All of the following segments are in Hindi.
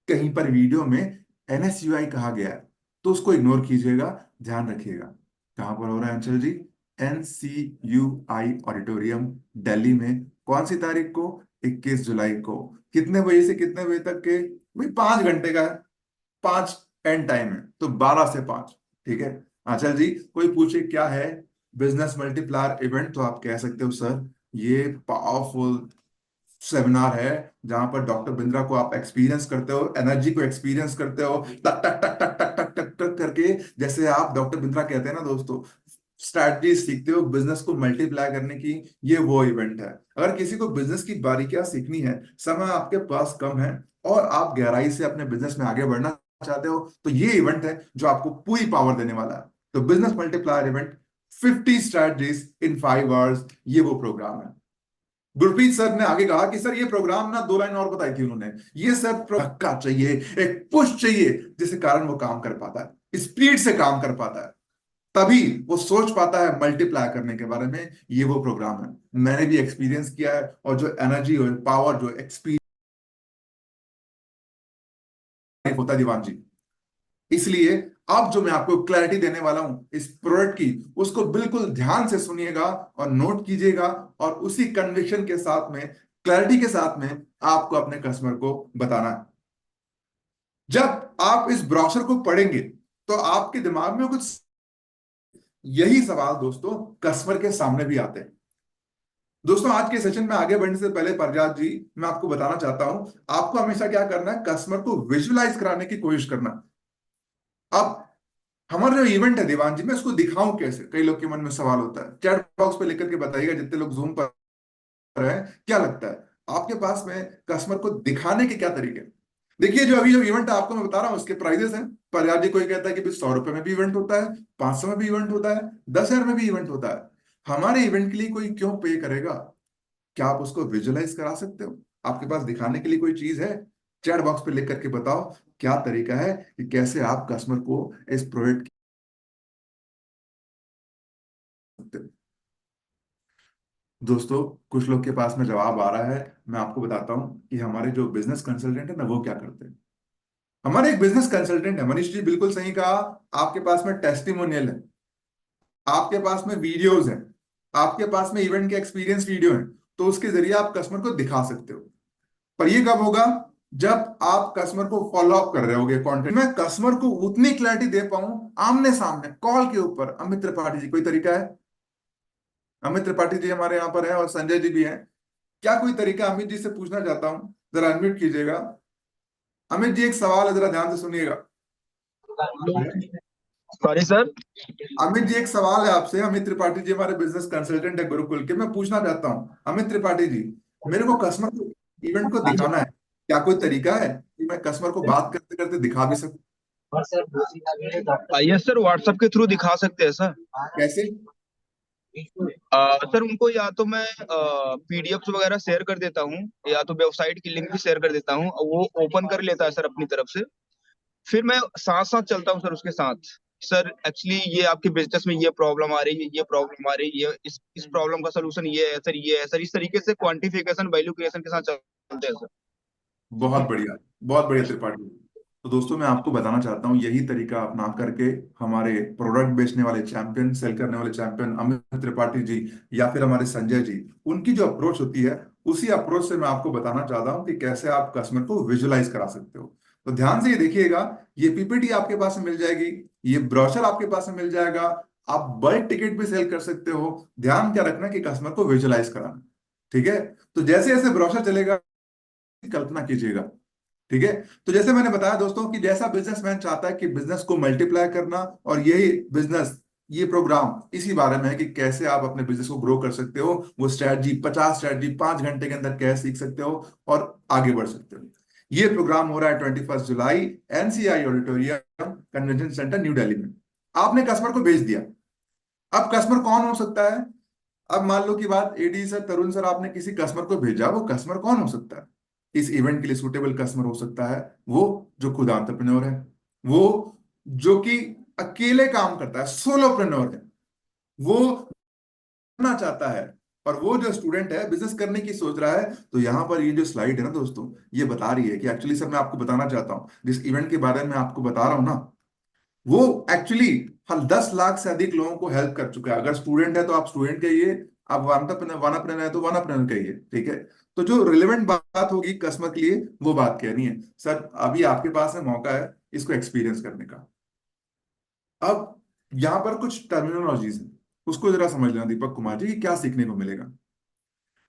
कहीं पर वीडियो में NSUI कहा गया है तो उसको इग्नोर कीजिएगा, ध्यान रखिएगा। कहां पर हो रहा है अंशल जी? NCUI ऑडिटोरियम, दिल्ली में। कौन सी तारीख को? 21 जुलाई को। कितने बजे से कितने बजे तक के? भाई 5 घंटे का है, 5 एंड टाइम है, तो 12 से 5। ठीक है अंशल जी, कोई पूछे क्या है बिजनेस मल्टीप्लायर इवेंट, तो आप कह सकते हो सर ये पावरफुल सेमिनार है जहां पर डॉक्टर बिंद्रा को आप एक्सपीरियंस करते हो, एनर्जी को एक्सपीरियंस करते हो, टक टक टक टक टक टक टक टक करके, जैसे आप डॉक्टर बिंद्रा कहते हैं ना दोस्तों, स्ट्रैटेजी सीखते हो बिजनेस को मल्टीप्लाई करने की। ये वो इवेंट है। अगर किसी को बिजनेस की बारीकियां सीखनी है, समय आपके पास कम है और आप गहराई से अपने बिजनेस में आगे बढ़ना चाहते हो, तो ये इवेंट है जो आपको पूरी पावर देने वाला है। तो बिजनेस मल्टीप्लायर इवेंट, 50 स्ट्रैटेजीज इन 5 आवर्स, ये वो प्रोग्राम है। गुरप्रीत सर ने आगे कहा कि सर ये प्रोग्राम ना, 2 लाइन और बताई थी उन्होंने, ये सर धक्का चाहिए, एक पुश चाहिए, जिसके कारण वो काम कर पाता है, स्पीड से काम कर पाता है, तभी वो सोच पाता है मल्टीप्लाई करने के बारे में। ये वो प्रोग्राम है, मैंने भी एक्सपीरियंस किया है। और जो एनर्जी और पावर, जो एक्सपीरियंस होता है दीवान जी, इसलिए अब जो मैं आपको क्लैरिटी देने वाला हूं इस प्रोडक्ट की, उसको बिल्कुल ध्यान से सुनिएगा और नोट कीजिएगा, और उसी कन्विक्शन के साथ में, क्लैरिटी के साथ में आपको अपने कस्टमर को बताना है। जब आप इस ब्रोशर को पढ़ेंगे तो आपके दिमाग में कुछ यही सवाल दोस्तों कस्टमर के सामने भी आते हैं। दोस्तों आज के सेशन में आगे बढ़ने से पहले प्रजात जी, मैं आपको बताना चाहता हूं, आपको हमेशा क्या करना है, कस्टमर को विजुअलाइज कराने की कोशिश करना। अब हमारा जो इवेंट है देवान जी, मैं उसको दिखाऊं कैसे, कई लोग के मन में सवाल होता है। चैट बॉक्स पे लिख करके बताइएगा, जितने लोग जूम पर हैं, क्या लगता है आपके पास में कस्टमर को दिखाने के क्या तरीके हैं? देखिए, जो अभी जो इवेंट आपको मैं बता रहा हूं उसके प्राइजेस हैं। पर यार जी, कोई कहता है कि 100 रुपए में भी इवेंट होता है, 500 में भी इवेंट होता है, 10,000 में भी इवेंट होता है। हमारे इवेंट के लिए कोई क्यों पे करेगा? क्या आप उसको विजुअलाइज करा सकते हो? आपके पास दिखाने के लिए कोई चीज है? चैट बॉक्स पे लिख करके बताओ क्या तरीका है कि कैसे आप कस्टमर को इस प्रोडक्ट सकते हो। दोस्तों, कुछ लोग के पास में जवाब आ रहा है। मैं आपको बताता हूं कि हमारे जो बिजनेस कंसल्टेंट है ना, वो क्या करते हैं। हमारे एक बिजनेस कंसल्टेंट है, मनीष जी, बिल्कुल सही कहा। आपके पास में टेस्टिमोनियल है, आपके पास में वीडियोस हैं, आपके पास में इवेंट के एक्सपीरियंस वीडियो हैं, तो उसके जरिए आप कस्टमर को दिखा सकते हो। पर ये कब होगा? जब आप कस्टमर को फॉलो अप कर रहे होगे कंटेंट में, कस्टमर को उतनी क्लैरिटी दे पाऊं आमने सामने कॉल के ऊपर। अमित त्रिपाठी जी, कोई तरीका है? अमित त्रिपाठी जी हमारे यहाँ पर है और संजय जी भी हैं। क्या कोई तरीका? अमित जी से पूछना चाहता हूं, जरा अनम्यूट कीजिएगा। अमित जी, एक सवाल है, जरा ध्यान से सुनिएगा। Sorry sir. अमित जी, एक सवाल है आपसे। अमित त्रिपाठी जी हमारे बिजनेस कंसल्टेंट है गुरुकुल के। मैं पूछना चाहता हूँ अमित त्रिपाठी जी, मेरे को कस्टमर को इवेंट को हाँ जी। दिखाना है, क्या कोई तरीका है कि मैं कस्टमर को बात करते करते दिखा भी सकूं? यस सर, व्हाट्सएप के थ्रू दिखा सकते हैं सर। कैसे? सर उनको या तो मैं पीडीएफ वगैरह शेयर कर देता हूँ, या तो वेबसाइट की लिंक भी शेयर कर देता हूँ, और वो ओपन कर लेता है सर अपनी तरफ से। फिर मैं साथ साथ चलता हूँ सर उसके साथ। सर एक्चुअली ये आपके बिजनेस में ये प्रॉब्लम आ रही है, ये प्रॉब्लम आ रही है, इस प्रॉब्लम का सोल्यूशन ये है सर, ये है सर, इस तरीके से क्वांटिफिकेशन वैल्यू क्रिएशन के साथ चलते हैं सर। बहुत बढ़िया, बहुत बढ़िया त्रिपाठी जी। तो दोस्तों, मैं आपको बताना चाहता हूँ, यही तरीका अपना करके हमारे प्रोडक्ट बेचने वाले चैंपियन, सेल करने वाले चैंपियन अमित त्रिपाठी जी या फिर हमारे संजय जी, उनकी जो अप्रोच होती है, उसी अप्रोच से मैं आपको बताना चाहता हूँ कि कैसे आप कस्टमर को विजुअलाइज करा सकते हो। तो ध्यान से ये देखिएगा, ये पीपीटी आपके पास में मिल जाएगी, ये ब्रोशर आपके पास में मिल जाएगा। आप बल्क टिकट भी सेल कर सकते हो। ध्यान क्या रखना कि कस्टमर को विजुअलाइज कराना। ठीक है? तो जैसे जैसे ब्रोशर चलेगा, कल्पना कीजिएगा। ठीक है? तो जैसे मैंने बताया दोस्तों कि जैसा बिजनेसमैन चाहता है कि बिजनेस को मल्टीप्लाई करना, और यही बिजनेस, ये प्रोग्राम इसी बारे में है कि कैसे आप अपने बिजनेस को ग्रो कर सकते हो। वो स्ट्रैटेजी, 50 स्ट्रैटेजी 5 घंटे के अंदर कैसे सीख सकते हो और आगे बढ़ सकते हो। ये प्रोग्राम हो रहा है 21 जुलाई, NCI auditorium, convention centre, new Delhi में। आपने कस्टमर को भेज दिया। अब कस्टमर कौन हो सकता है? अब मान लो कि बात एडी सर, तरुण सर, आपने किसी कस्टमर को भेजा, वो कस्टमर कौन हो सकता है? इस इवेंट के लिए सूटेबल कस्टमर हो सकता है वो जो खुद एंटरप्रेन्योर है, वो जो कि अकेले काम करता है, सोलोप्रेन्योर है, वो करना चाहता है, और वो जो स्टूडेंट है बिजनेस करने की सोच रहा है। तो यहाँ पर ये जो स्लाइड है ना दोस्तों, ये बता रही है कि एक्चुअली सर मैं आपको बताना चाहता हूँ जिस इवेंट के बारे में आपको बता रहा हूँ ना, वो एक्चुअली हम 10 लाख से अधिक लोगों को हेल्प कर चुका है। अगर स्टूडेंट है तो आप स्टूडेंट कहिए, आप वानाप्रनर है तो वानाप्रनर कहिए, ठीक है। तो जो रिलेवेंट बात होगी कस्टमर के लिए वो बात कहनी है। सर अभी आपके पास में मौका है इसको एक्सपीरियंस करने का। अब यहाँ पर कुछ टर्मिनोलॉजीज हैं, उसको जरा समझ लेना दीपक कुमार जी कि क्या सीखने को मिलेगा।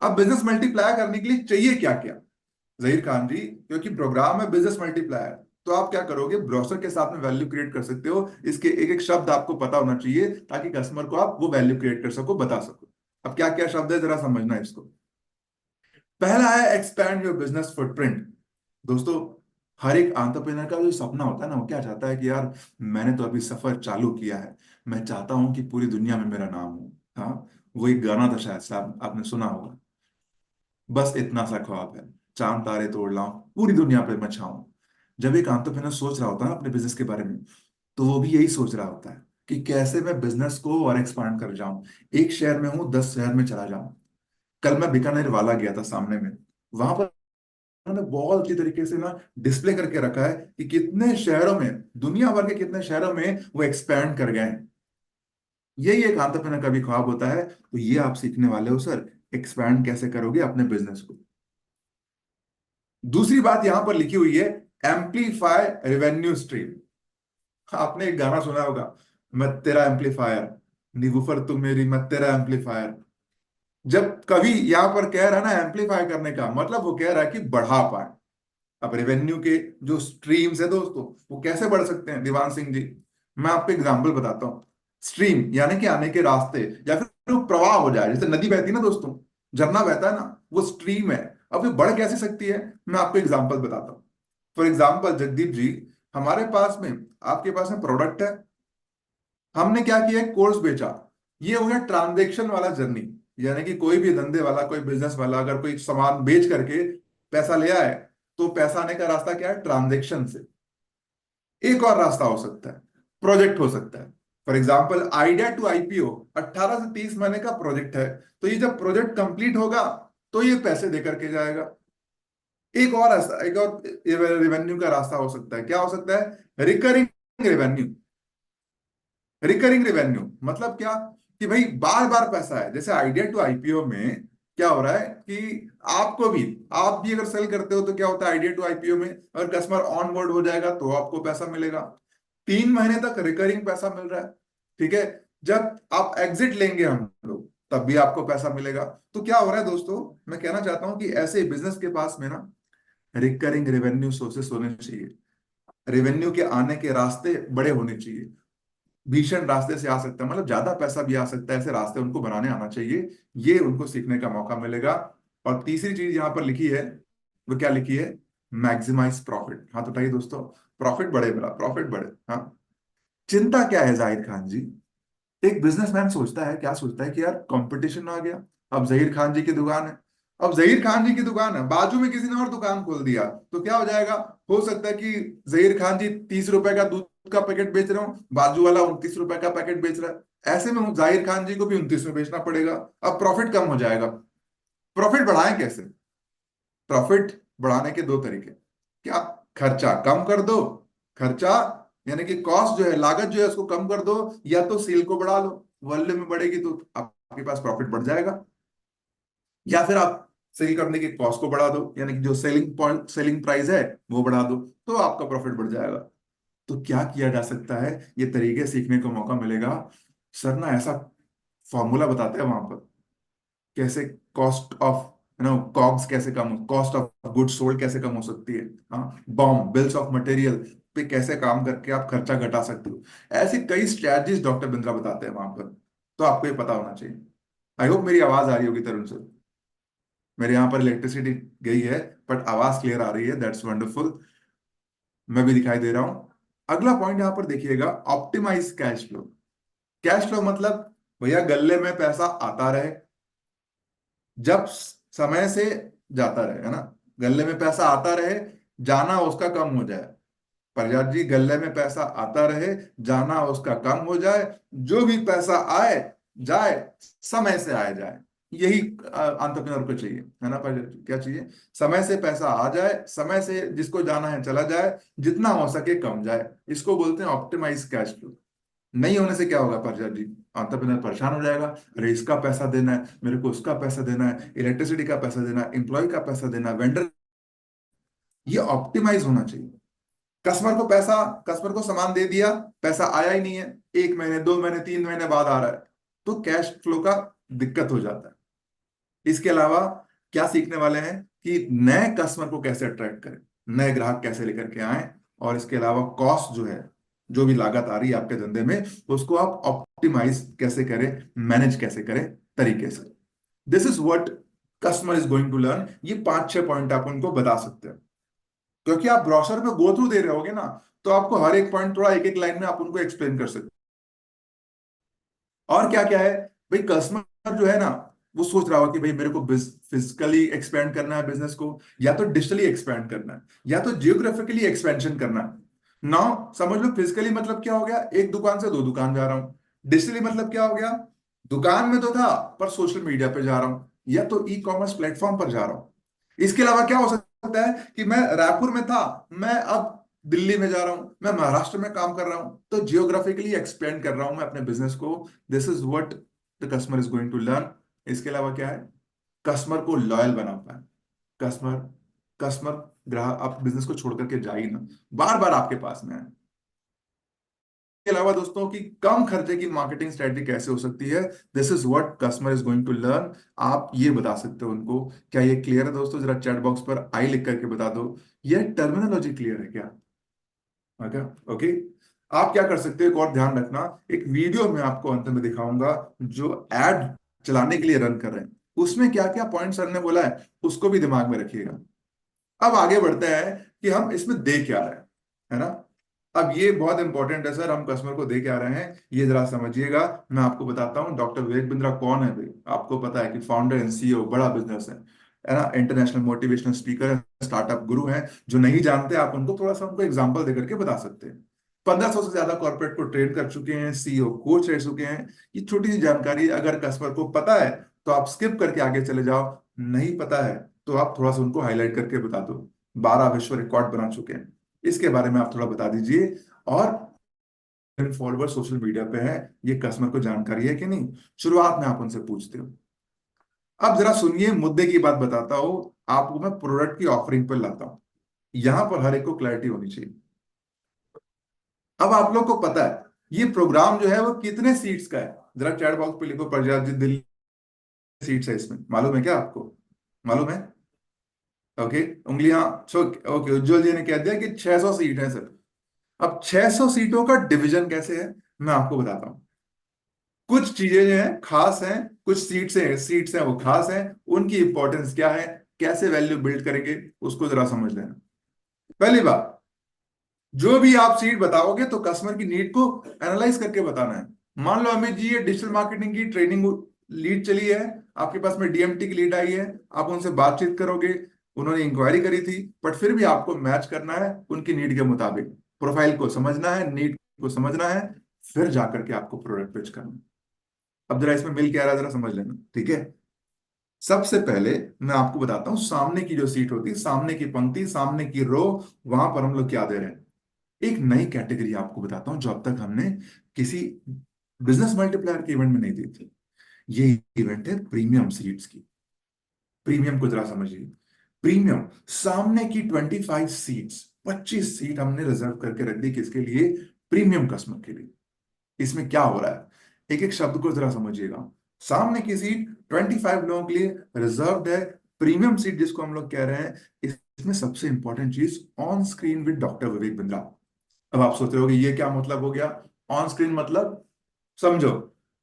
अब बिजनेस मल्टीप्लाई करने के लिए चाहिए क्या क्या, जहीर खान जी, क्योंकि प्रोग्राम है बिजनेस मल्टीप्लायर, तो आप क्या करोगे, ब्रोशर के साथ में वैल्यू क्रिएट कर सकते हो। इसके एक एक शब्द आपको पता होना चाहिए ताकि कस्टमर को आप वो वैल्यू क्रिएट कर सको, बता सको। अब क्या क्या शब्द है जरा समझना है इसको। पहला है एक्सपैंड योर बिजनेस फुटप्रिंट। दोस्तों, हर एक एंटरप्रेन्योर का जो सपना होता है ना, वो क्या चाहता है कि यार मैंने तो अभी सफर चालू किया है, मैं चाहता हूं कि पूरी दुनिया में मेरा नाम हो। हाँ, वो एक गाना था शायद से आपने सुना होगा, बस इतना सा ख्वाब है, चांद तारे तोड़ लाऊं, पूरी दुनिया पे मैं छाऊं। जब एक एंटरप्रेन्योर सोच रहा होता है ना अपने बिजनेस के बारे में, तो वो भी यही सोच रहा होता है कि कैसे मैं बिजनेस को और एक्सपांड कर जाऊं। एक शहर में हूं, 10 शहर में चला जाऊं। कल मैं बीकानेर वाला गया था सामने में, वहां पर उन्होंने बहुत अच्छी तरीके से ना डिस्प्ले करके रखा है कि कितने शहरों में, दुनिया भर के कितने शहरों में वो एक्सपैंड कर गए हैं। यही एक एंटरप्रेन्योर का भी ख्वाब होता है। तो ये आप सीखने वाले हो सर, एक्सपैंड कैसे करोगे अपने बिजनेस को। दूसरी बात यहां पर लिखी हुई है, एम्पलीफाई रेवेन्यू स्ट्रीम। आपने एक गाना सुना होगा, मैं तेरा एम्पलीफायर, नीलूफर तू मेरी, मैं तेरा एम्पलीफायर। जब कवि यहां पर कह रहा है ना एम्पलीफाई करने का मतलब, वो कह रहा है कि बढ़ा पाए। अब रेवेन्यू के जो स्ट्रीम्स है दोस्तों, वो कैसे बढ़ सकते हैं दीवान सिंह जी। मैं आपको एग्जांपल बताता हूँ। स्ट्रीम यानी कि आने के रास्ते, या फिर वो प्रवाह हो जाए, जैसे नदी बहती है ना दोस्तों, झरना बहता है ना, वो स्ट्रीम है। अब ये बढ़ कैसे सकती है, मैं आपको एग्जांपल बताता हूँ। फॉर एग्जाम्पल जगदीप जी, हमारे पास में, आपके पास में प्रोडक्ट है, हमने क्या किया, कोर्स बेचा। ये हो गया ट्रांजेक्शन वाला जर्नी। यानी कि कोई भी धंधे वाला, कोई बिजनेस वाला अगर कोई सामान बेच करके पैसा ले आए, तो पैसा आने का रास्ता क्या है, ट्रांजेक्शन से। एक और रास्ता हो सकता है, प्रोजेक्ट हो सकता है। For example idea to IPO, 18 से 30 महीने का प्रोजेक्ट है। तो ये जब प्रोजेक्ट कंप्लीट होगा तो ये पैसे दे करके जाएगा। एक और रास्ता, एक और रेवेन्यू का रास्ता हो सकता है, क्या हो सकता है, रिकरिंग रेवेन्यू। रिकरिंग रेवेन्यू मतलब क्या, कि भाई बार बार पैसा है। जैसे आइडिया टू आईपीओ में क्या हो रहा है कि आपको भी, आप भी अगर सेल करते हो तो क्या होता है, आइडिया टू आईपीओ में अगर कस्टमर ऑन बोर्ड हो जाएगा तो आपको पैसा मिलेगा। 3 महीने तक रिकरिंग पैसा मिल रहा है, ठीक है। जब आप एग्जिट लेंगे हम लोग, तब भी आपको पैसा मिलेगा। तो क्या हो रहा है दोस्तों, मैं कहना चाहता हूं कि ऐसे बिजनेस के पास में ना रिकरिंग रेवेन्यू सोर्सेस होने चाहिए। रेवेन्यू के आने के रास्ते बड़े होने चाहिए। भीषण रास्ते से आ सकता है, मतलब ज्यादा पैसा भी आ सकता है, ऐसे रास्ते उनको बनाने आना चाहिए। ये उनको सीखने का मौका मिलेगा। और तीसरी चीज यहां पर लिखी है, वो क्या लिखी है, मैक्सिमाइज प्रॉफिट। हाँ तो बताइए दोस्तों, प्रॉफिट बढ़े, बड़ा प्रॉफिट बढ़े। हाँ, चिंता क्या है जाहिर खान जी, एक बिजनेसमैन सोचता है, क्या सोचता है कि यार कंपटीशन आ गया, अब जहीर खान जी की दुकान है, अब जहीर खान जी की दुकान है, बाजू में किसी ने और दुकान खोल दिया, तो क्या हो जाएगा, हो सकता है कि जहीर खान जी 30 रुपए का दूध का पैकेट बेच रहे हो, बाजू वाला 29 रुपए का पैकेट बेच रहा है। ऐसे में जाहिर खान जी को भी 29 में बेचना पड़ेगा। अब प्रॉफिट कम हो जाएगा। प्रॉफिट बढ़ाएं कैसे, प्रॉफिट बढ़ाने के दो तरीके, क्या, खर्चा कम कर दो, खर्चा यानी कि कॉस्ट जो है, लागत जो है उसको कम कर दो, या तो सेल को बढ़ा लो, वॉल्यूम में बढ़ेगी तो आपके पास प्रॉफिट बढ़ जाएगा। या फिर आप सेल करने के कॉस्ट को बढ़ा दो, यानी कि जो सेलिंग पॉइंट, सेलिंग प्राइस है वो बढ़ा दो, तो आपका प्रॉफिट बढ़ जाएगा। तो क्या किया जा सकता है, ये तरीके सीखने को मौका मिलेगा। सर ना ऐसा फॉर्मूला बताते हैं वहां पर, कैसे कॉस्ट ऑफ कॉग्स कैसे कम, कॉस्ट ऑफ गुड सोल्ड कैसे कम हो सकती है। हाँ, बॉम्ब बिल्स ऑफ मटेरियल पे कैसे काम करके आप खर्चा घटा सकते हो। ऐसी कई स्ट्रैटेजीज डॉक्टर बिंद्रा बताते हैं वहां पर, तो आपको ये पता होना चाहिए। आई होप मेरी आवाज आ रही होगी तरुण सर। मेरे यहाँ पर इलेक्ट्रिसिटी गई है, बट आवाज क्लियर आ रही है, दैट्स वंडरफुल। मैं भी दिखाई दे रहा हूँ। अगला पॉइंट यहाँ पर देखिएगा, optimize cash flow. Cash flow मतलब भैया गल्ले में पैसा आता रहे, जब समय से जाता रहे, है ना। गल्ले में पैसा आता रहे, जाना उसका कम हो जाए। प्रहलाद जी, गल्ले में पैसा आता रहे, जाना उसका कम हो जाए, जो भी पैसा आए जाए समय से आए जाए। यही एंटरप्रेन्योर को चाहिए, है ना? पर क्या चाहिए? समय से पैसा आ जाए, समय से जिसको जाना है चला जाए, जितना हो सके कम जाए। इसको बोलते हैं ऑप्टिमाइज कैश फ्लो। नहीं होने से क्या होगा परजा जी? एंटरप्रेन्योर परेशान हो जाएगा। अरे इसका पैसा देना है, मेरे को उसका पैसा देना है, इलेक्ट्रिसिटी का पैसा देना है, एम्प्लॉय का पैसा देना है, वेंडर। ये ऑप्टिमाइज होना चाहिए। कस्टमर को पैसा, कस्टमर को सामान दे दिया, पैसा आया ही नहीं है, 1 महीने 2 महीने 3 महीने बाद आ रहा है, तो कैश फ्लो का दिक्कत हो जाता है। इसके अलावा क्या सीखने वाले हैं कि नए कस्टमर को कैसे अट्रैक्ट करें, नए ग्राहक कैसे लेकर के आए, और इसके अलावा कॉस्ट जो है, जो भी लागत आ रही है आपके धंधे में, उसको आप ऑप्टिमाइज कैसे करें, मैनेज कैसे करें तरीके से। This is what customer is going to learn. ये 5-6 पॉइंट आप उनको बता सकते हैं, क्योंकि आप ब्रोशर पे गो थ्रू दे रहे होगे ना, तो आपको हर एक पॉइंट थोड़ा एक एक लाइन में आप उनको एक्सप्लेन कर सकते हैं। और क्या क्या है भाई, कस्टमर जो है ना, वो सोच रहा होगा कि भाई मेरे को फिजिकली एक्सपेंड करना है बिजनेस को, या तो डिजिटली एक्सपेंड करना है, या तो जियोग्राफिकली एक्सपेंशन करना है। नाउ समझ लो, फिजिकली मतलब क्या हो गया, एक दुकान से 2 दुकान जा रहा हूं। डिजिटली मतलब क्या हो गया, दुकान में तो था पर सोशल मीडिया पे जा रहा हूं, या तो ई कॉमर्स प्लेटफॉर्म पर जा रहा हूं। इसके अलावा क्या हो सकता है कि मैं रायपुर में था, मैं अब दिल्ली में जा रहा हूं, मैं महाराष्ट्र में काम कर रहा हूं, तो जियोग्राफिकली एक्सपेंड कर रहा हूं मैं अपने बिजनेस को। This is what the customer is going to learn. इसके अलावा क्या है, कस्टमर को लॉयल बना पाए। कस्टमर कस्टमर ग्राहक आप बिजनेस को छोड़ करके जा ही ना, बार बार आपके पास में आए। के अलावा दोस्तों की कम खर्चे की मार्केटिंग स्ट्रेटजी कैसे हो सकती है, this is what customer is going to learn. आप ये बता सकते हो उनको। क्या ये क्लियर है दोस्तों? जरा चैट बॉक्स पर आई लिख करके बता दो, ये टर्मिनोलॉजी क्लियर है क्या? Okay okay. आप क्या कर सकते हो, एक और ध्यान रखना, एक वीडियो में आपको अंत में दिखाऊंगा जो एड चलाने के लिए रन कर रहे हैं, उसमें क्या क्या पॉइंट सर ने बोला है, उसको भी दिमाग में रखिएगा। अब आगे बढ़ते हैं कि हम इसमें दे क्या रहे हैं, है ना? अब ये बहुत इंपॉर्टेंट है सर, हम कस्टमर को दे क्या रहे हैं, ये जरा समझिएगा। मैं आपको बताता हूँ डॉक्टर विवेक बिंद्रा कौन है भाई। आपको पता है कि फाउंडर एंड सीईओ, बड़ा बिजनेस है ना, इंटरनेशनल मोटिवेशनल स्पीकर है, स्टार्टअप गुरु है। जो नहीं जानते आप उनको थोड़ा सा उनको एग्जाम्पल देकर के बता सकते हैं। 1500 से ज्यादा कॉर्पोरेट को ट्रेन कर चुके हैं, सीईओ कोच रह चुके हैं। ये छोटी सी जानकारी अगर कस्टमर को पता है तो आप स्किप करके आगे चले जाओ, नहीं पता है तो आप थोड़ा सा उनको हाईलाइट करके बता दो। 12 विश्व रिकॉर्ड बना चुके हैं, इसके बारे में आप थोड़ा बता दीजिए। और फॉलोअर सोशल मीडिया पे है, ये कस्टमर को जानकारी है कि नहीं, शुरुआत में आप उनसे पूछते हो। अब जरा सुनिए, मुद्दे की बात बताता हूं आपको, मैं प्रोडक्ट की ऑफरिंग पर लाता हूं। यहां पर हर एक को क्लैरिटी होनी चाहिए। अब आप लोग को पता है ये प्रोग्राम जो है वो कितने सीट्स का है? जरा चैट बॉक्स पे लिखो, प्रज्ञा जी दिल्ली सीट्स है इसमें, मालूम है क्या आपको? मालूम है? ओके, उंगलियां छो। ओके, उज्जवल जी ने कह दिया कि 600 सीट है सर। अब 600 सीटों का डिवीजन कैसे है, मैं आपको बताता हूं। कुछ चीजें जो है खास हैं, कुछ सीट्स हैं वो खास हैं, उनकी इंपॉर्टेंस क्या है, कैसे वैल्यू बिल्ड करेंगे, उसको जरा समझ लेना। पहली बात, जो भी आप सीट बताओगे तो कस्टमर की नीड को एनालाइज करके बताना है। मान लो अमित जी ये डिजिटल मार्केटिंग की ट्रेनिंग लीड चली है, आपके पास में डीएमटी की लीड आई है, आप उनसे बातचीत करोगे, उन्होंने इंक्वायरी करी थी, बट फिर भी आपको मैच करना है उनकी नीड के मुताबिक। प्रोफाइल को समझना है, नीड को समझना है, फिर जाकर के आपको प्रोडक्ट पिच करना है। अब जरा इसमें मिल क्या रहा है जरा समझ लेना, ठीक है? सबसे पहले मैं आपको बताता हूं, सामने की जो सीट होती है, सामने की पंक्ति, सामने की रो, वहां पर हम लोग क्या दे रहे हैं। एक नई कैटेगरी आपको बताता हूं जो अब तक हमने किसी बिजनेस मल्टीप्लायर के इवेंट में नहीं दी थी। ये इवेंट है प्रीमियम सीट्स की। प्रीमियम को जरा समझिए। प्रीमियम, सामने की 25 सीट्स, 25 सीट हमने रिजर्व करके रख दी, किसके लिए? प्रीमियम कस्टमर के लिए। इसमें क्या हो रहा है, एक एक शब्द को जरा समझिएगा। सामने की सीट 25 लोगों के लिए रिजर्व्ड है। प्रीमियम सीट जिसको हम लोग कह रहे हैं, इसमें सबसे इंपॉर्टेंट चीज, on screen with doctor Vivek Bindra. अब आप सोच रहे हो कि ये क्या मतलब हो गया, ऑन स्क्रीन मतलब? समझो,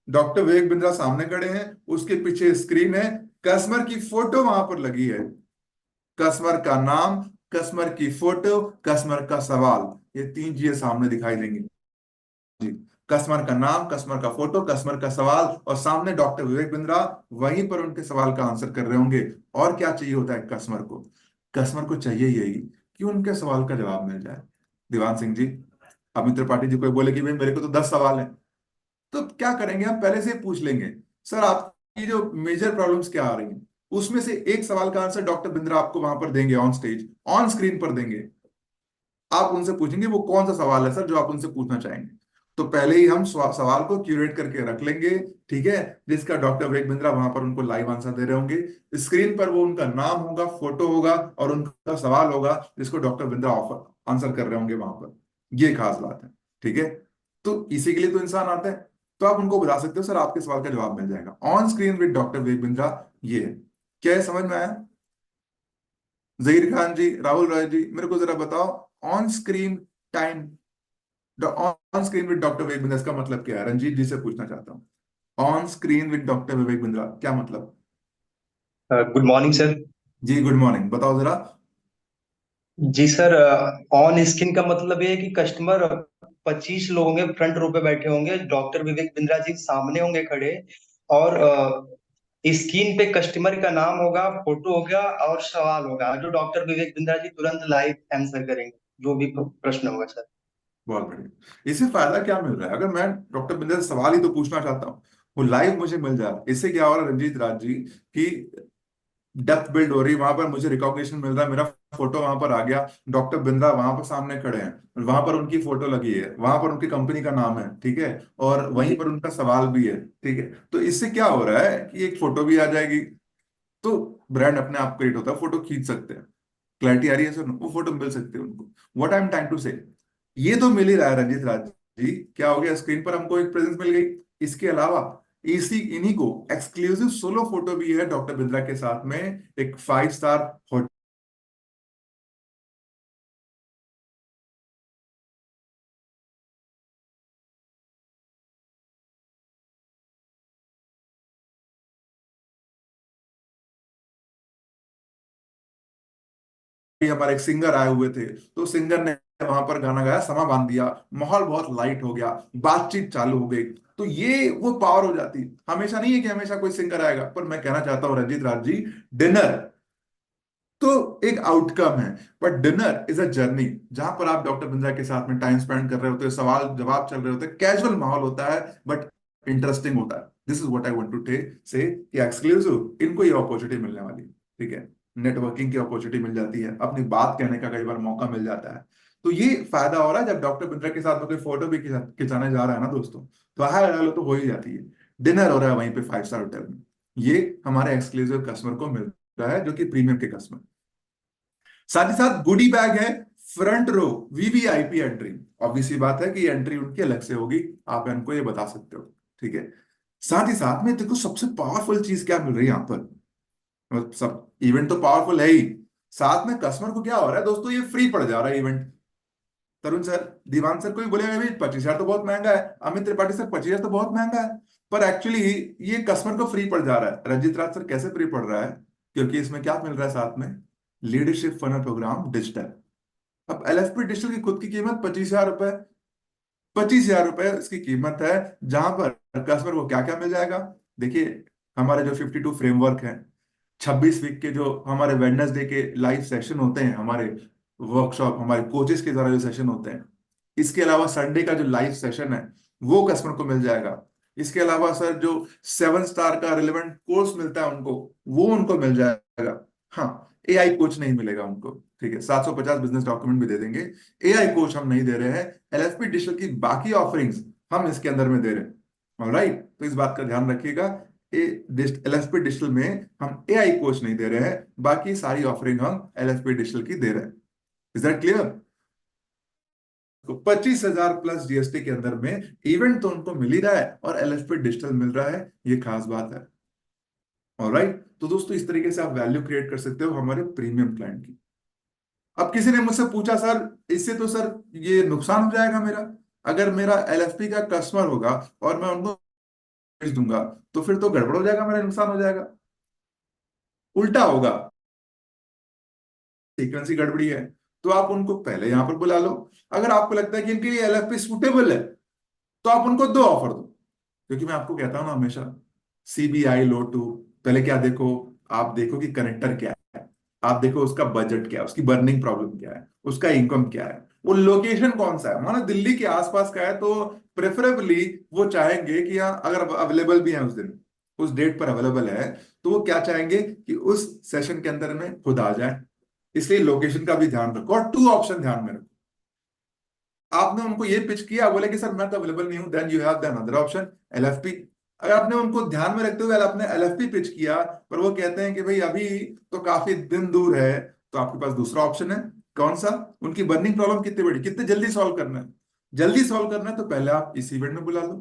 डॉक्टर विवेक बिंद्रा सामने खड़े हैं, उसके पीछे स्क्रीन है, कस्टमर की फोटो वहां पर लगी है। कस्टमर का नाम, कस्टमर की फोटो, कस्टमर का सवाल, ये 3 चीजें सामने दिखाई देंगी जी। कस्टमर का नाम, कस्टमर का फोटो, कस्टमर का सवाल, और सामने डॉक्टर विवेक बिंद्रा वहीं पर उनके सवाल का आंसर कर रहे होंगे। और क्या चाहिए होता है कस्टमर को? कस्टमर को चाहिए यही कि उनके सवाल का जवाब मिल जाए। दीवान सिंह जी, अमित त्रिपाठी जी कोई बोले कि भाई मेरे को तो 10 सवाल हैं, तो क्या करेंगे, हम पहले से ही पूछ लेंगे, सर आप ये जो मेजर प्रॉब्लम्स क्या आ रही हैं, उसमें से एक सवाल का आंसर डॉक्टर बिंद्रा आपको वहां पर देंगे, ऑन स्टेज, ऑन स्क्रीन पर देंगे। आप उनसे पूछेंगे वो कौन सा सवाल है सर जो आप उनसे पूछना चाहेंगे। तो पहले ही हम सवाल को क्यूरेट करके रख लेंगे, ठीक है, जिसका डॉक्टर विवेक बिंद्रा वहां पर उनको लाइव आंसर दे रहे होंगे। स्क्रीन पर वो उनका नाम होगा, फोटो होगा और उनका सवाल होगा जिसको डॉक्टर बिंद्रा ऑफर आंसर कर रहे होंगे वहां पर। ये खास बात है, ठीक है। तो इसी के लिए तो इंसान आता है। तो आप उनको बता सकते हो सर आपके सवाल का जवाब मिल जाएगा on screen with doctor Vivek Bindra. ये है। क्या है, समझ में आया? जहीर खान जी, राहुल रॉय जी, मेरे को जरा बताओ, on screen time, on screen with doctor Vivek Bindra, इसका मतलब क्या है? रंजीत जी से पूछना चाहता हूँ, on screen with doctor Vivek Bindra क्या मतलब? Good morning sir. जी गुड मॉर्निंग, बताओ जरा। जी सर, ऑन स्क्रीन का मतलब ये है कि कस्टमर 25 लोग होंगे, फ्रंट रो पे बैठे होंगे, डॉक्टर विवेक बिंद्रा जी सामने होंगे खड़े, और स्क्रीन पे कस्टमर का नाम होगा, फोटो होगा और सवाल होगा जो डॉक्टर विवेक बिंद्रा जी तुरंत लाइव आंसर करेंगे, जो भी प्रश्न होगा सर। बहुत बढ़िया। इससे फायदा क्या मिल रहा है? अगर मैं डॉक्टर बिंद्रा से सवाल ही तो पूछना चाहता हूँ, वो लाइव मुझे मिल जा रहा है, इससे क्या हो रहा है रंजीत राज जी, कि डेप्थ बिल्ड हो रही है, वहां पर मुझे रिकॉग्निशन मिल रहा है, मेरा फोटो वहां पर आ गया, डॉक्टर बिंद्रा वहां पर सामने खड़े हैं, वहां पर उनकी फोटो लगी है, वहां पर उनकी कंपनी का नाम है, ठीक है, और वहीं जी पर उनका सवाल भी है, ठीक है। तो इससे क्या हो रहा है कि एक फोटो भी आ जाएगी, तो ब्रांड अपने आप क्रिएट होता है, फोटो खींच सकते हैं, क्लैरिटी आ रही है सर, वो फोटो मिल सकती है उनको। What I am trying to say, ये तो मिल ही रहा है रंजीत राज जी, क्या हो गया, स्क्रीन पर हमको एक प्रेजेंस मिल गई। इसके अलावा इसी इन्हीं को एक्सक्लूसिव सोलो फोटो भी है डॉक्टर बिंद्रा के साथ में, एक 5 स्टार होटल हमारे एक सिंगर आए हुए थे, तो सिंगर ने वहां पर गाना गाया, समा बांध दिया, माहौल बहुत लाइट हो गया, बातचीत चालू हो गई। तो ये वो पावर हो जाती। हमेशा नहीं है कि हमेशा कोई सिंगर आएगा, पर मैं कहना चाहता हूँ रंजीत राज जी, डिनर तो एक आउटकम है, but dinner is a journey, जहां पर आप डॉक्टर बिंद्रा के साथ में टाइम स्पेंड कर रहे होते हो, सवाल जवाब चल रहे होते हैं, कैजुअल माहौल होता है, बट इंटरेस्टिंग होता है। This is what I want to say कि एक्सक्लूसिव इनको ये अपॉर्चुनिटी मिलने वाली है, ठीक है। नेटवर्किंग की अपॉर्चुनिटी मिल जाती है, अपनी बात कहने का कई बार मौका मिल जाता है। तो ये फायदा हो रहा है जब डॉक्टर बिंद्रा के साथ में कोई फोटो भी खिंचाने जा रहा है ना दोस्तों, तो हाय हेलो तो हो ही जाती है। डिनर हो रहा है वहीं पे 5 स्टार होटल में, ये हमारे एक्सक्लूसिव कस्टमर को मिल रहा है, जो कि प्रीमियम के कस्टमर। साथ ही साथ गुडी बैग है, front row VVIP entry. Obvious सी बात है कि एंट्री उनकी अलग से होगी, आप इनको ये बता सकते हो, ठीक है। साथ ही साथ में देखो सबसे पावरफुल चीज क्या मिल रही है यहाँ पर, मतलब सब इवेंट तो पावरफुल है ही, साथ में कस्टमर को क्या हो रहा है दोस्तों, ये फ्री पड़ जा रहा है इवेंट। तरुण सर, दीवान सर कोई बोलेगा भाई 25,000 तो बहुत महंगा है, अमित त्रिपाठी सर 25,000 तो बहुत महंगा है, पर एक्चुअली ये कस्टमर को फ्री पड़ जा रहा है। रंजीत राज सर कैसे फ्री पड़ रहा है? क्योंकि इसमें क्या मिल रहा है साथ में, लीडरशिप फनल प्रोग्राम डिजिटल। अब एलएफपी डिजिटल की खुद की कीमत 25,000 रुपए, 25,000 रुपए इसकी कीमत है, जहां पर कस्टमर को क्या क्या मिल जाएगा। देखिए, हमारे जो 52 फ्रेमवर्क है, 26 वीक के जो हमारे वेडनेसडे के लाइव सेशन होते हैं, हमारे वर्कशॉप, हमारे कोचेस के द्वारा जो सेशन होते हैं, इसके अलावा संडे का जो लाइव सेशन है वो कस्टमर को मिल जाएगा। इसके अलावा सर जो 7 स्टार का रिलेवेंट कोर्स मिलता है उनको, वो उनको मिल जाएगा। हाँ, एआई कोच नहीं मिलेगा उनको, ठीक है, 750 बिजनेस डॉक्यूमेंट भी दे देंगे, एआई कोच हम नहीं दे रहे हैं। एलएफपी डिजिटल की बाकी ऑफरिंग्स हम इसके अंदर में दे रहे हैं, ऑलराइट, तो इस बात का ध्यान रखिएगा। एलएफपी डिजिटल में हम एआई कोच नहीं दे रहे हैं, बाकी सारी ऑफरिंग हम एलएफपी डिजिटल की दे रहे हैं। Is that clear? तो 25,000 प्लस जीएसटी के अंदर में इवेंट तो उनको मिल ही रहा है और एलएफपी डिजिटल मिल रहा है, ये खास बात है, ऑलराइट। तो दोस्तों इस तरीके से आप वैल्यू क्रिएट कर सकते हो हमारे प्रीमियम प्लान की। अब किसी ने मुझसे पूछा सर, इससे तो सर ये नुकसान हो जाएगा मेरा, अगर मेरा एलएफपी का कस्टमर होगा और मैं उनको बेच दूंगा, तो फिर तो गड़बड़ हो जाएगा, मेरा नुकसान हो जाएगा। उल्टा होगा, सीक्वेंस ही गड़बड़ी है। तो आप उनको पहले यहां पर बुला लो, अगर आपको लगता है कि इनके लिए एलएफपी सूटेबल है, तो आप उनको दो ऑफर दो। क्योंकि मैं आपको कहता हूं ना हमेशा, सीबीआई लो टू, पहले क्या देखो, आप देखो कि कनेक्टर क्या है, आप देखो उसका बजट क्या है, उसकी बर्निंग प्रॉब्लम क्या है, उसका इनकम क्या है, वो लोकेशन कौन सा है, मानो दिल्ली के आसपास का है तो प्रेफरेबली वो चाहेंगे कि हाँ, अगर अवेलेबल भी है उस दिन, उस डेट पर अवेलेबल है, तो वो क्या चाहेंगे कि उस सेशन के अंदर में खुद आ जाए। इसलिए लोकेशन का भी ध्यान रखो और 2 ऑप्शन ध्यान में रखो। आपने उनको ये पिच किया, बोले कि सर मैं तो अवेलेबल नहीं हूं, then you have the another option LFP. अगर आपने उनको ध्यान में रखते हुए आपने एलएफपी पिच किया, पर वो कहते हैं कि भाई अभी तो काफी दिन दूर है, तो आपके पास दूसरा ऑप्शन है। कौन सा? उनकी बर्निंग प्रॉब्लम कितनी बड़ी, कितने जल्दी सॉल्व करना है। जल्दी सॉल्व करना है तो पहले आप इस इवेंट में बुला लो।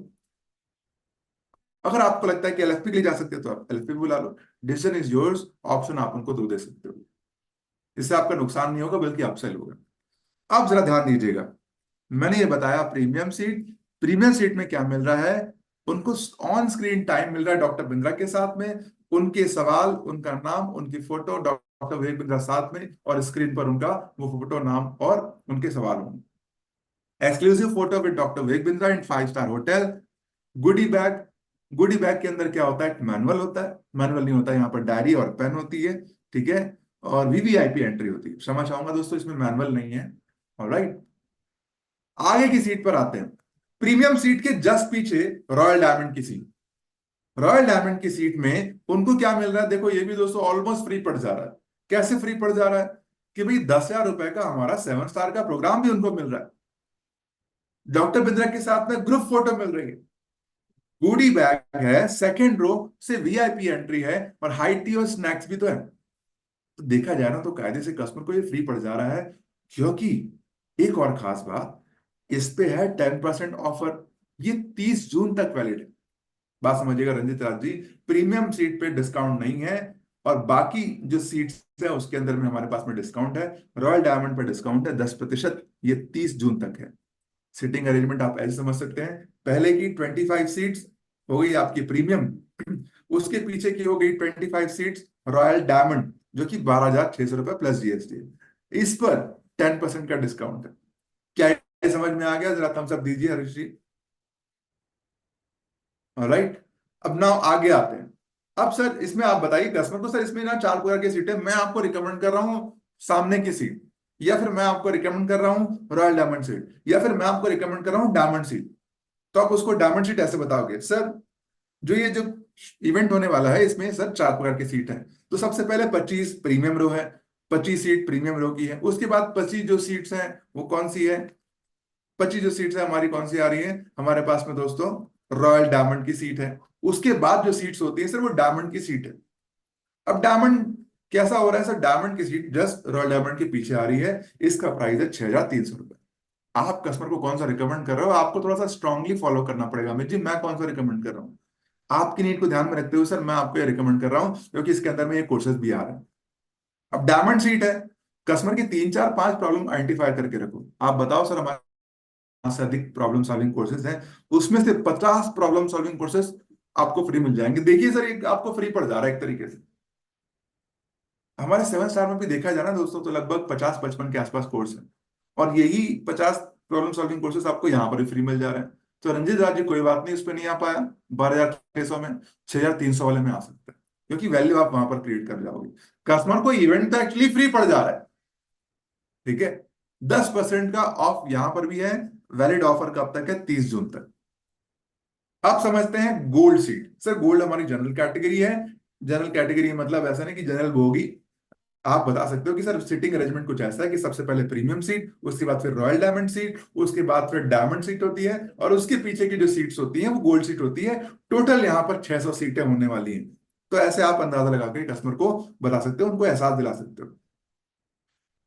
अगर आपको लगता है कि एलएफपी के लिए जा सकते हो तो आप एलएफपी बुला लो। डिसीजन इज योर्स, ऑप्शन आप उनको दो दे सकते हो। इससे आपका नुकसान नहीं होगा बल्कि अपसेल होगा। आप जरा ध्यान दीजिएगा, मैंने ये बताया प्रीमियम सीट। प्रीमियम सीट में क्या मिल रहा है? उनको ऑन स्क्रीन टाइम मिल रहा है डॉक्टर बिंद्रा के साथ में। उनके सवाल, उनका नाम, उनकी फोटो डॉक्टर विवेक बिंद्रा साथ में, और स्क्रीन पर उनका वो फोटो, नाम और उनके सवाल होंगे। Exclusive photo with doctor Vivek Bindra in 5 star hotel. Goody bag. Goody bag के अंदर क्या होता है? मैनुअल होता है, मैनुअल नहीं होता, यहाँ पर डायरी और पेन होती है, ठीक है। और वीवीआईपी एंट्री होती है। क्षमा चाहूंगा दोस्तों, इसमें मैनुअल नहीं है। ऑलराइट, आगे की सीट पर आते हैं। प्रीमियम सीट के जस्ट पीछे रॉयल डायमंड की सीट। रॉयल डायमंड की सीट में उनको क्या मिल रहा है? देखो, ये भी दोस्तों ऑलमोस्ट फ्री पड़ जा रहा है। कैसे फ्री पड़ जा रहा है? कि भाई 10,000 रुपए का हमारा 7 स्टार का प्रोग्राम भी उनको मिल रहा है। डॉक्टर बिंद्रा के साथ में ग्रुप फोटो मिल रही है। गुडी बैग है, सेकेंड रो से वीआईपी एंट्री है, और हाई टी और स्नैक्स भी तो है। तो देखा जाए ना तो कायदे से कस्टमर को ये फ्री पड़ जा रहा है। क्योंकि एक और खास बात, इस पे है 10% ऑफर। ये 30 जून तक वैलिड है। बात समझिएगा रंजित राज जी, प्रीमियम सीट पे डिस्काउंट नहीं है, और बाकी जो सीट्स है उसके अंदर में हमारे पास में डिस्काउंट है। रॉयल डायमंड पे डिस्काउंट है 10%। ये 30 जून तक है। सीटिंग अरेंजमेंट आप ऐसे समझ सकते हैं, पहले की 25 सीट्स हो गई आपकी प्रीमियम, उसके पीछे की हो गई 25 सीट्स रॉयल डायमंड, जो कि 12,600 रुपए प्लस जीएसटी। इस पर 10% का डिस्काउंट है। क्या ये समझ में आ गया? जरा थम्स अप दीजिए हरीश जी। राइट, अब नाउ आगे आते हैं। अब सर इसमें आप बताइए कस्टमर को, सर इसमें ना 4 प्रकार की सीटें, मैं आपको रिकमेंड कर रहा हूं सामने की सीट, या फिर मैं आपको रिकमेंड कर रहा हूं रॉयल डायमंड सीट, या फिर मैं आपको रिकमेंड कर रहा हूं डायमंड सीट। तो आप उसको डायमंड सीट ऐसे बताओगे, सर जो ये जो इवेंट होने वाला है इसमें सर 4 प्रकार की सीट है। तो सबसे पहले 25 प्रीमियम रो है, 25 सीट प्रीमियम रो की है। उसके बाद 25 जो सीट्स हैं वो कौन सी है? 25 जो सीट्स है हमारी कौन सी आ रही है हमारे पास में दोस्तों? रॉयल डायमंड की सीट है। उसके बाद जो सीट्स होती है सर वो डायमंड की सीट है। अब डायमंड कैसा हो रहा है सर? डायमंड की सीट जस्ट रॉयल डायमंड के पीछे आ रही है। इसका प्राइस है 6,300 रुपए। आप कस्टमर को कौन सा रिकमेंड कर रहे हो? आपको थोड़ा सा स्ट्रांगली फॉलो करना पड़ेगा अमित जी, मैं कौन सा रिकमेंड कर रहा हूँ। आपकी नीड को ध्यान में रखते हुए सर मैं आपको ये रिकमेंड कर रहा हूँ, क्योंकि इसके अंदर में ये कोर्सेज भी आ रहे हैं। अब डायमंड सीट है, कस्टमर की 3 4 5 प्रॉब्लम आइडेंटिफाई करके रखो। आप बताओ सर, हमारे से अधिक प्रॉब्लम सॉल्विंग कोर्सेज हैं, उसमें से 50 प्रॉब्लम सॉल्विंग कोर्सेज आपको फ्री मिल जाएंगे। देखिए सर, एक आपको फ्री पड़ जा रहा है एक तरीके से। हमारे 7 स्टार में भी देखा जाए ना दोस्तों, तो लगभग 50 55 के आसपास कोर्स है, और यही 50 प्रॉब्लम सॉल्विंग कोर्सेज आपको यहाँ पर भी फ्री मिल जा रहे हैं। तो रंजित राज जी, कोई बात नहीं, उस पर नहीं आ पाया 12,600 में, 6,300 वाले में आ सकता है, क्योंकि वैल्यू आप वहां पर क्रिएट कर जाओगे। कस्टमर को इवेंट तो एक्चुअली फ्री पड़ जा रहा है, ठीक है। 10% का ऑफ यहां पर भी है। वैलिड ऑफर कब तक है? 30 जून तक। अब समझते हैं गोल्ड सीट। सर गोल्ड हमारी जनरल कैटेगरी है। जनरल कैटेगरी मतलब ऐसा नहीं कि जनरल बोगी। आप बता सकते हो कि सर सीटिंग अरेंजमेंट कुछ ऐसा है कि सबसे पहले प्रीमियम सीट, उसके बाद फिर रॉयल डायमंड सीट, उसके बाद फिर डायमंड सीट होती है, और उसके पीछे की जो सीट्स होती हैं वो गोल्ड सीट होती है। टोटल यहाँ पर 600 सीटें होने वाली हैं। तो ऐसे आप अंदाजा लगा के कस्टमर को बता सकते हो, उनको एहसास दिला सकते हो।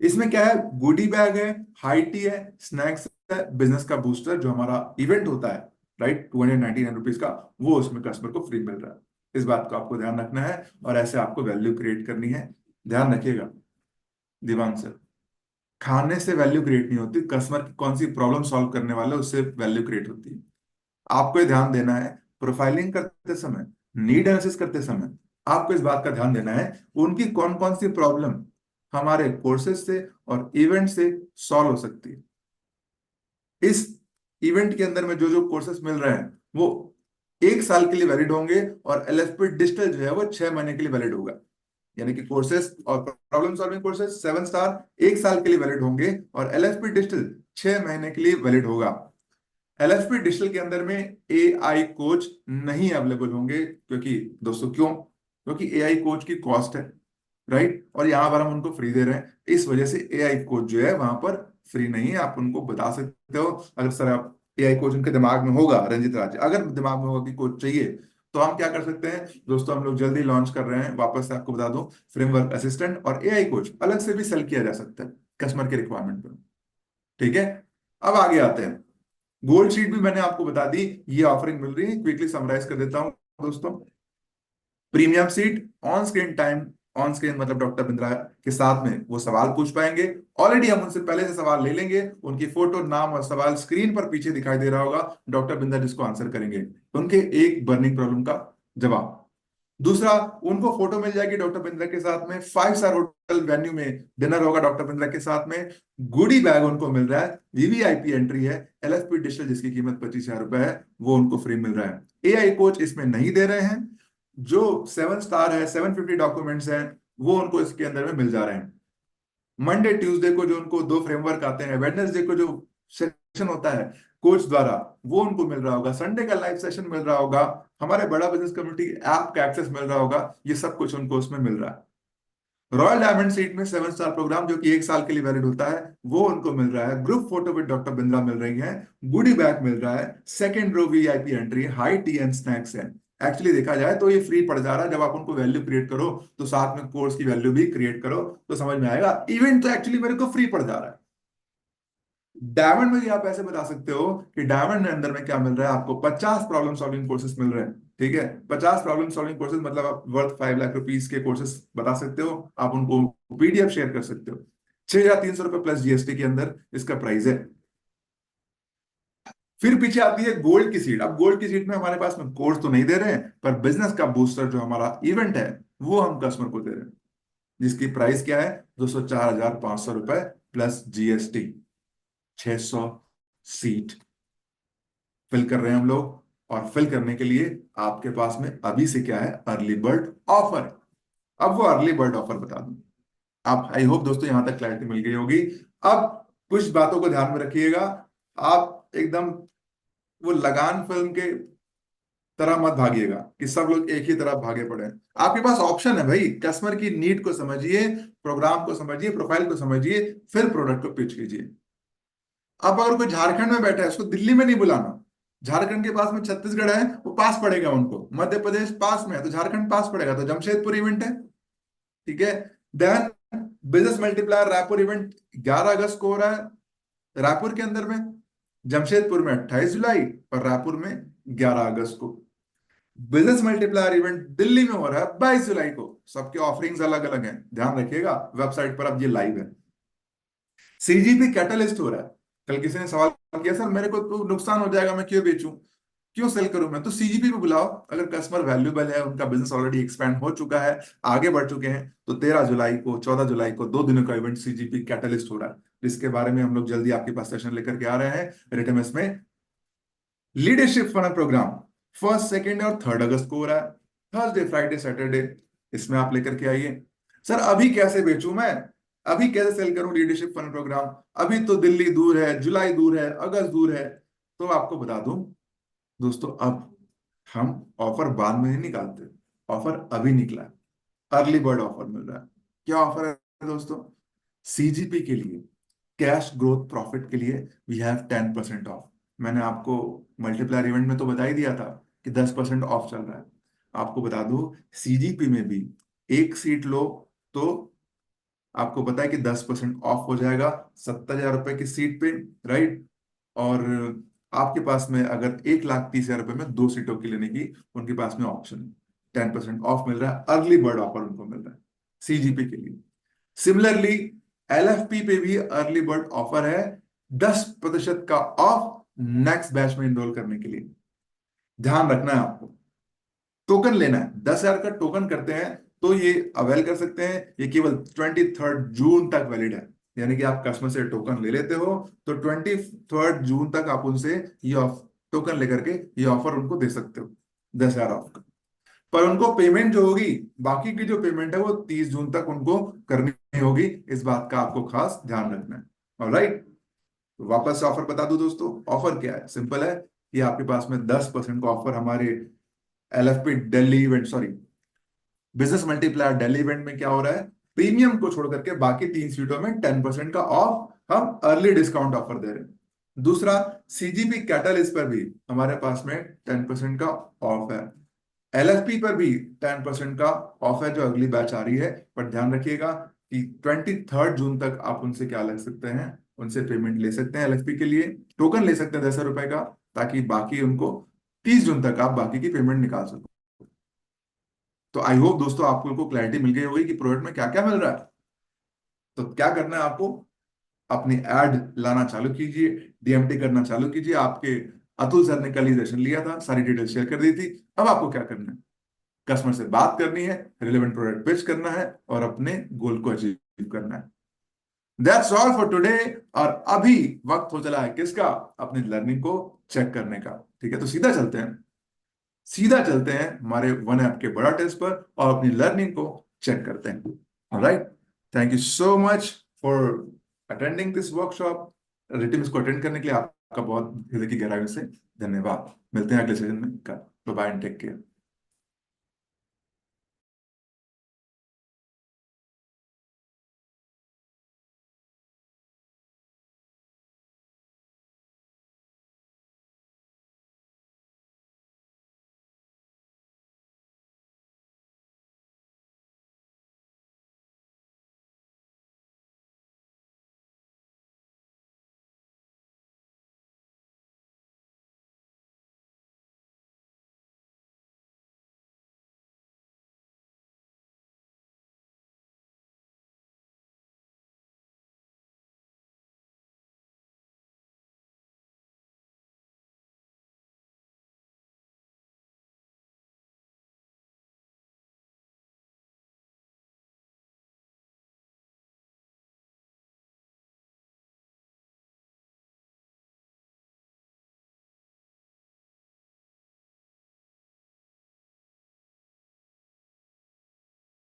इसमें क्या है? गुडी बैग है, हाई टी है, स्नैक्स है, बिजनेस का बूस्टर जो हमारा इवेंट होता है, राइट, 299 रुपीज का, वो उसमें कस्टमर को फ्री मिल रहा है। इस बात को आपको ध्यान रखना है, और ऐसे आपको वैल्यू क्रिएट करनी है। ध्यान रखिएगा दिवांग सर, खाने से वैल्यू क्रिएट नहीं होती, कस्टमर की कौन सी प्रॉब्लम सॉल्व करने वाला है उससे वैल्यू क्रिएट होती है। आपको ये ध्यान देना है, प्रोफाइलिंग करते समय, नीड एनालिसिस करते समय आपको इस बात का ध्यान देना है उनकी कौन कौन सी प्रॉब्लम हमारे कोर्सेज से और इवेंट से सॉल्व हो सकती है। इस इवेंट के अंदर में जो जो कोर्सेज मिल रहे हैं वो 1 साल के लिए वैलिड होंगे, और एलएफपी डिजिटल जो है वो 6 महीने के लिए वैलिड होगा। यानी कि कोर्सेज और प्रॉब्लम सॉल्विंग कोर्सेज 7 स्टार 1 साल के लिए वैलिड होंगे, और एलएफपी डिजिटल 6 महीने के लिए वैलिड होगा। LFP डिजिटल के अंदर में AI कोच नहीं अवेलेबल होंगे, क्योंकि दोस्तों क्यों? क्योंकि AI कोच की कॉस्ट है, राइट, और यहां पर हम उनको फ्री दे रहे हैं, इस वजह से AI कोच जो है वहां पर फ्री नहीं है। आप उनको बता सकते हो, अगर सर आप AI कोच उनके दिमाग में होगा, रंजित राज अगर दिमाग में होगा कि कोच चाहिए, तो हम क्या कर सकते हैं दोस्तों, हम लोग जल्दी लॉन्च कर रहे हैं, वापस से आपको बता दूं, फ्रेमवर्क असिस्टेंट और AI कोच अलग से भी सेल किया जा सकता है कस्टमर के रिक्वायरमेंट पर। ठीक है, अब आगे आते हैं। गोल्ड शीट भी मैंने आपको बता दी, ये ऑफरिंग मिल रही है, क्विकली समराइज कर देता हूं दोस्तों। Premium seat, on screen time, on screen मतलब डॉक्टर बिंद्रा के साथ में वो सवाल पूछ पाएंगे, ऑलरेडी हम उनसे पहले से सवाल ले लेंगे, उनकी फोटो, नाम और सवाल स्क्रीन पर पीछे दिखाई दे रहा होगा, डॉक्टर बिंद्रा जिसको आंसर करेंगे उनके एक बर्निंग प्रॉब्लम का जवाब। दूसरा, उनको फोटो मिल जाएगी डॉक्टर बिंद्रा के साथ में, 5 स्टार होटल वेन्यू में डिनर होगा डॉक्टर बिंद्रा के साथ में, गुडी बैग उनको मिल रहा है, वीवीआईपी एंट्री है, LFP डिजिटल जिसकी कीमत 25,000 रुपए है वो उनको फ्री मिल रहा है। AI कोच इसमें नहीं दे रहे हैं, जो 7 स्टार है, 750 डॉक्यूमेंट्स हैं, वो उनको इसके अंदर में मिल जा रहे हैं। मंडे ट्यूसडे को जो उनको 2 फ्रेमवर्क आते हैं, वेडनेसडे को जो सेशन होता है कोच द्वारा वो उनको मिल रहा होगा, संडे का लाइव सेशन मिल रहा होगा, हमारे बड़ा बिजनेस कम्युनिटी ऐप का एक्सेस मिल रहा होगा, ये सब कुछ उनको उसमें मिल रहा है। रॉयल डायमंड सीट में 7 स्टार प्रोग्राम जो कि 1 साल के लिए वैलिड होता है वो उनको मिल रहा है, group photo with doctor Bindra मिल रही है, गुडी बैग मिल रहा है, second row VIP entry, high tea and snacks है। एक्चुअली देखा जाए तो ये फ्री पड़ जा रहा है, जब आप उनको वैल्यू क्रिएट करो तो साथ में कोर्स की वैल्यू भी क्रिएट करो तो समझ में आएगा, इवेंट तो एक्चुअली मेरे को फ्री पड़ जा रहा है। डायमंड में भी आप ऐसे बता सकते हो कि डायमंड में अंदर में क्या मिल रहा है आपको, 50 प्रॉब्लम सॉल्विंग कोर्सेज मिल रहे हैं। ठीक है, 50 प्रॉब्लम सॉल्विंग कोर्सेज मतलब आप वर्थ 5 लाख रुपीज के कोर्सेज बता सकते हो, आप उनको PDF शेयर कर सकते हो। 6,300 रुपए प्लस GST के अंदर इसका प्राइस है। फिर पीछे आती है गोल्ड की सीट। अब गोल्ड की सीट में हमारे पास में कोर्स तो नहीं दे रहे हैं, पर बिजनेस का बूस्टर जो हमारा इवेंट है वो हम कस्टमर को दे रहे हैं, जिसकी प्राइस क्या है दोस्तों, 4,500 रुपए प्लस GST। 600 सीट फिल कर रहे हैं हम लोग, और फिल करने के लिए आपके पास में अभी से क्या है, अर्ली बर्ड ऑफर। अब वो अर्ली बर्ड ऑफर बता दूं, आप आई होप दोस्तों यहां तक क्लैरिटी मिल गई होगी। अब कुछ बातों को ध्यान में रखिएगा, आप एकदम वो लगान फिल्म के तरह मत भागिएगा कि सब लोग एक ही तरफ भागे पड़े हैं। आपके पास ऑप्शन है भाई, कस्टमर की नीड को समझिए, प्रोग्राम को समझिए, प्रोफाइल को समझिए, फिर प्रोडक्ट को पिच कीजिए। अब अगर कोई झारखंड में बैठा है उसको दिल्ली में नहीं बुलाना, झारखंड के पास में छत्तीसगढ़ है वो पास पड़ेगा उनको, मध्य प्रदेश पास में है तो झारखंड पास पड़ेगा, तो जमशेदपुर इवेंट है। ठीक है, then business multiplier Raipur event 11 अगस्त को हो रहा है रायपुर के अंदर में, जमशेदपुर में 28 जुलाई और रायपुर में 11 अगस्त को। बिजनेस मल्टीप्लायर इवेंट दिल्ली में हो रहा है 22 जुलाई को। सबके ऑफरिंग्स अलग अलग हैं, ध्यान रखिएगा, वेबसाइट पर अब ये लाइव है। CGP कैटलिस्ट हो रहा है। कल किसी ने सवाल किया, सर मेरे को तो नुकसान हो जाएगा, मैं क्यों बेचूं, क्यों सेल करूं मैं, तो CGP को बुलाओ, अगर कस्टमर वैल्यूबल है, उनका बिजनेस ऑलरेडी एक्सपैंड हो चुका है, आगे बढ़ चुके हैं, तो 13 जुलाई को 14 जुलाई को 2 दिनों का इवेंट CGP कैटलिस्ट हो रहा है, जिसके बारे में हम लोग जल्दी आपके पास सेशन लेकर के आ रहे हैं रिटर्न में। लीडरशिप फनल प्रोग्राम 1, 2 और 3 अगस्त को हो रहा है, थर्सडे फ्राइडे सैटरडे, इसमें आप लेकर के आइए। सर अभी कैसे बेचूं मैं, अभी कैसे सेल करूं लीडरशिप फनल प्रोग्राम, अभी तो दिल्ली दूर है, जुलाई दूर है, अगस्त दूर है, तो आपको बता दूं दोस्तों, अब हम ऑफर बाद में नहीं निकालते, ऑफर अभी निकला है, अर्ली बर्ड ऑफर मिल रहा है। क्या ऑफर है दोस्तों, CGP के लिए, कैश ग्रोथ प्रॉफिट के लिए वी हैव 10% ऑफ। मैंने आपको मल्टीप्लायर इवेंट में तो बता ही दिया था कि 10% ऑफ चल रहा है, आपको बता दूं CGP में भी एक सीट लो तो आपको पता है कि 10% ऑफ हो जाएगा 70,000 रुपए की सीट पे, राइट, और आपके पास में अगर 1,30,000 रुपए में 2 सीटों की लेने की उनके पास में ऑप्शन, 10% ऑफ मिल रहा है, अर्ली बर्ड ऑफर उनको मिल रहा है CGP के लिए। सिमिलरली LFP पे भी अर्ली बर्ड ऑफर है, 10% का ऑफ नेक्स्ट बैच में इनरोल करने के लिए। ध्यान रखना है आपको, टोकन लेना है, 10,000 का टोकन करते हैं तो ये अवेल कर सकते हैं, ये केवल 23 जून तक वैलिड है, यानी कि आप कस्टमर से टोकन ले लेते हो तो 23 जून तक आप उनसे ये टोकन लेकर के ये ऑफर उनको दे सकते हो 10,000 ऑफ का। पर उनको पेमेंट जो होगी, बाकी की जो पेमेंट है वो 30 जून तक उनको करनी होगी, इस बात का आपको खास ध्यान रखना है। ऑलराइट, तो वापस से ऑफर बता दूं दोस्तों, ऑफर क्या है? सिंपल है कि आपके पास में 10% का ऑफर हमारे LFP Delhi event, sorry, business multiplier Delhi event में क्या हो रहा है, प्रीमियम को छोड़ करके बाकी 3 सीटों में 10% का ऑफ हम अर्ली डिस्काउंट ऑफर दे रहे हैं। दूसरा, CGP कैटलिस्ट पर भी हमारे पास में 10% का ऑफ है। LFP पर भी 10% का ऑफ है जो अगली बैच आ रही है। पर ध्यान रखिएगा कि 23 जून तक आप उनसे क्या ले सकते हैं, उनसे पेमेंट ले सकते हैं LFP के लिए, टोकन ले सकते हैं 10,000 रुपए का, ताकि बाकी उनको 30 जून तक आप बाकी की पेमेंट निकाल सको। तो आई होप दोस्तों आपको को क्लैरिटी मिल गई होगी कि प्रोडक्ट में क्या क्या मिल रहा है। तो क्या करना है आपको, अपनी एड लाना चालू कीजिए, DMT करना चालू कीजिए। आपके अतुल सर ने कल ही सेशन लिया था, सारी डिटेल शेयर कर दी थी। अब आपको क्या करना है, कस्टमर से बात करनी है, रिलेवेंट प्रोडक्ट पिच करना है और अपने गोल को अचीव करना है। That's all for today. और अभी वक्त हो चला है किसका, अपनी लर्निंग को चेक करने का। ठीक है, तो सीधा चलते हैं हमारे वन ऐप के बड़ा टेस्ट पर और अपनी लर्निंग को चेक करते हैं। Alright, thank you so much for attending this workshop. रिटिन इसको अटेंड करने के लिए आपका बहुत हृदय की गहराइयों से धन्यवाद। मिलते हैं अगले सेशन में। Bye bye and take care.